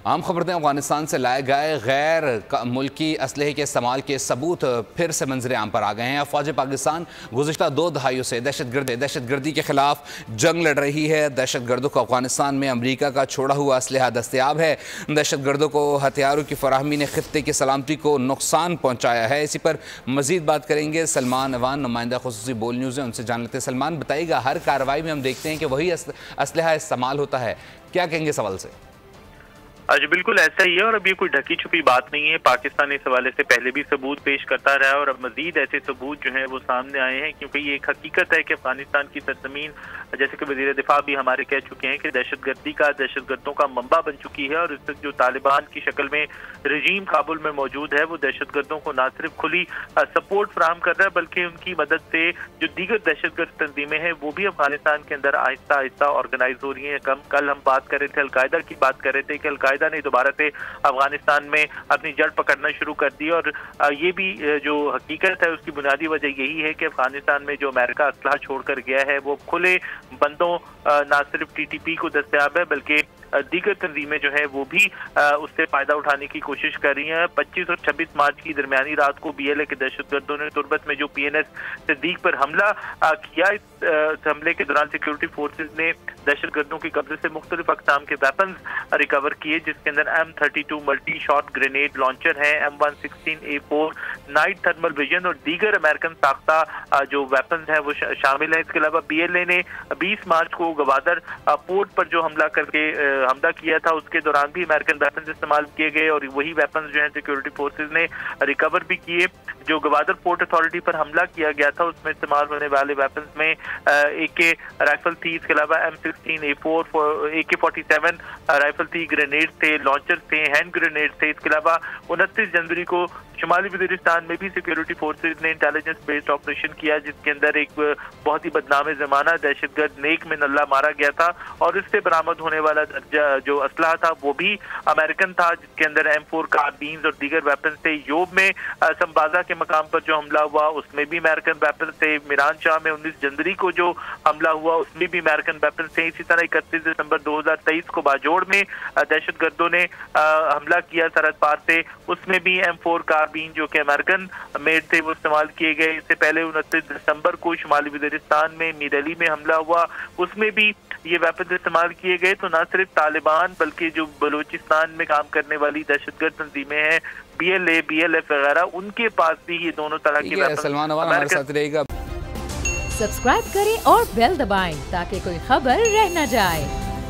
आम खबर दें, अफगानिस्तान से लाए गए गैर मुल्की असलहे के इस्तेमाल के सबूत फिर से मंजर आम पर आ गए हैं। अफवाज पाकिस्तान गुज़िश्ता 2 दहाइयों से दहशतगर्दी के खिलाफ जंग लड़ रही है। दहशतगर्दों को अफगानिस्तान में अमरीका का छोड़ा हुआ असलहा दस्तयाब है। दहशतगर्दों को हथियारों की फराहमी ने खित्ते की सलामती को नुकसान पहुँचाया है। इसी पर मजीद बात करेंगे सलमान अवान, नुमाइंदा खुसूसी बोल न्यूज़ है, उनसे जान लेते हैं। सलमान, बताइएगा, हर कार्रवाई में हम देखते हैं कि वही असलहा इस्तेमाल होता है, क्या कहेंगे सवाल से? जी बिल्कुल ऐसा ही है और अब ये कोई ढकी छुपी बात नहीं है। पाकिस्तान इस हवाले से पहले भी सबूत पेश करता रहा है और अब मजीद ऐसे सबूत जो है वो सामने आए हैं, क्योंकि ये एक हकीकत है कि अफगानिस्तान की सरजमीन, जैसे कि वजीर दिफा भी हमारे कह चुके हैं कि दहशतगर्दों का मंबा बन चुकी है। और इस तक जो तालिबान की शक्ल में रजीम काबुल में मौजूद है वो दहशतगर्दों को न सिर्फ खुली सपोर्ट फराहम कर रहा है, बल्कि उनकी मदद से जो दीगर दहशतगर्द तंजीमें हैं वो भी अफगानिस्तान के अंदर आहिस्ता आहिस्ता ऑर्गेनाइज हो रही हैं। कल हम बात कर रहे थे अलकायदा की, बात कर रहे थे कि अलकायदा ने दोबारा से अफगानिस्तान में अपनी जड़ पकड़ना शुरू कर दी। और ये भी जो हकीकत है उसकी बुनियादी वजह यही है कि अफगानिस्तान में जो अमेरिका असलहा छोड़कर गया है वो खुले बंदों न सिर्फ टीटीपी को दस्तयाब है, बल्कि दीगर तंजीमें जो है वो भी उससे फायदा उठाने की कोशिश कर रही हैं। 25 और 26 मार्च की दरमियानी रात को BLA के दहशतगर्दों ने तुर्बत में जो PNS सिद्दीक पर हमला किया, इस हमले के दौरान सिक्योरिटी फोर्सेज ने दहशतगर्दों के कब्जे से मुख्तलिफ अक़साम के वेपन्स रिकवर किए, जिसके अंदर M32 multi shot grenade launcher है, M116A4 नाइट थर्मल विजन और दीगर अमेरिकन साख्ता जो वेपन्स हैं वो शामिल है। इसके अलावा BLA ने 20 मार्च को गवादर पोर्ट पर जो हमला किया था उसके दौरान भी अमेरिकन वेपन्स इस्तेमाल किए गए और वही वेपन्स जो है सिक्योरिटी फोर्सेज ने रिकवर भी किए। जो गवादर पोर्ट अथॉरिटी पर हमला किया गया था उसमें इस्तेमाल होने वाले वेपन्स में AK राइफल थी, इसके अलावा M16A4 AK-47 राइफल थी, ग्रेनेड थे, लॉन्चर थे, हैंड ग्रेनेड थे। इसके अलावा 29 जनवरी को शुमाली वज़ीरिस्तान में भी सिक्योरिटी फोर्सेज ने इंटेलिजेंस बेस्ड ऑपरेशन किया, जिसके अंदर एक बहुत ही बदनाम जमाना दहशतगर्द नेक में नल्ला मारा गया था और इससे बरामद होने वाला जो असलहा था वो भी अमेरिकन था, जिसके अंदर M4 कारबीन्स और दीगर वेपन थे। योब में संबाजा के मकाम पर जो हमला हुआ उसमें भी अमेरिकन वेपन थे। मीरान शाह में 19 जनवरी को जो हमला हुआ उसमें भी अमेरिकन वेपन थे। इसी तरह 31 दिसंबर 2023 को बाजोड़ में दहशतगर्दों ने हमला किया सरहद पार से, उसमें भी M4 कारबीन जो कि अमेरिकन मेड थे वो इस्तेमाल किए गए। इससे पहले 29 दिसंबर को शुमाली वज़ीरिस्तान में मीर अली में हमला हुआ, उसमें भी ये वेपन इस्तेमाल किए गए। तो न सिर्फ तालिबान बल्कि जो बलूचिस्तान में काम करने वाली दहशतगर्द तंजीमें हैं BLA BLF वगैरह, उनके पास भी ये दोनों तरह के वेपन। सलमान अवान हमारे साथ रहेगा। सब्सक्राइब करें और बेल दबाएं ताकि कोई खबर रह न जाए।